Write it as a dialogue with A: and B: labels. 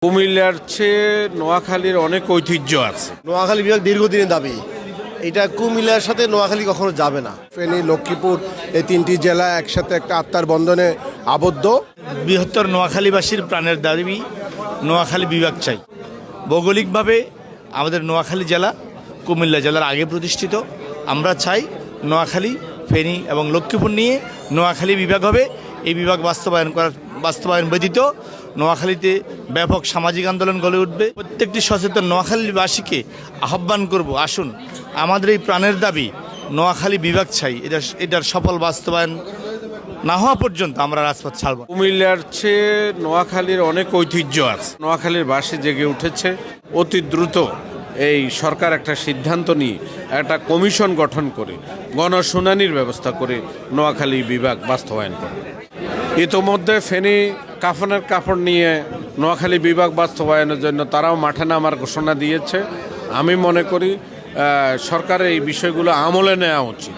A: কুমিল্লার চেয়ে নোয়াখালীর অনেক ঐতিহ্য আছে।
B: নোয়াখালী বিভাগ দীর্ঘদিনের দাবি, এটা কুমিল্লার সাথে নোয়াখালী কখনো যাবে না।
C: ফেনী, লক্ষ্মীপুর এই তিনটি জেলা একসাথে একটা আত্মার বন্ধনে আবদ্ধ।
D: বৃহত্তর নোয়াখালীবাসীর প্রাণের দাবি নোয়াখালী বিভাগ চাই। ভৌগোলিকভাবে আমাদের নোয়াখালী জেলা কুমিল্লা জেলার আগে প্রতিষ্ঠিত। আমরা চাই নোয়াখালী, ফেনী এবং লক্ষ্মীপুর নিয়ে নোয়াখালী বিভাগ হবে। এই বিভাগ বাস্তবায়ন ব্যতীত নোয়াখালীতে ব্যাপক সামাজিক আন্দোলন গড়ে উঠবে। প্রত্যেকটি সচেতন নোয়াখালীবাসীকে আহ্বান করব, আসুন আমাদের এই প্রাণের দাবি নোয়াখালী বিভাগ চাই। এটার সফল বাস্তবায়ন না হওয়া পর্যন্ত আমরা রাজপথ ছাড়ব।
A: কুমিল্লার চেয়ে নোয়াখালীর অনেক ঐতিহ্য আছে। নোয়াখালীর বাসী জেগে উঠেছে। অতি দ্রুত এই সরকার একটা সিদ্ধান্ত নিয়ে একটা কমিশন গঠন করে গণশুনানির ব্যবস্থা করে নোয়াখালী বিভাগ বাস্তবায়ন করে। ইতোমধ্যে ফেনী কাফনের কাপড় নিয়ে নোয়াখালী বিভাগ বাস্তবায়নের জন্য তারাও মাঠে নামার ঘোষণা দিয়েছে। আমি মনে করি সরকারের এই বিষয়গুলো আমলে নেওয়া উচিত।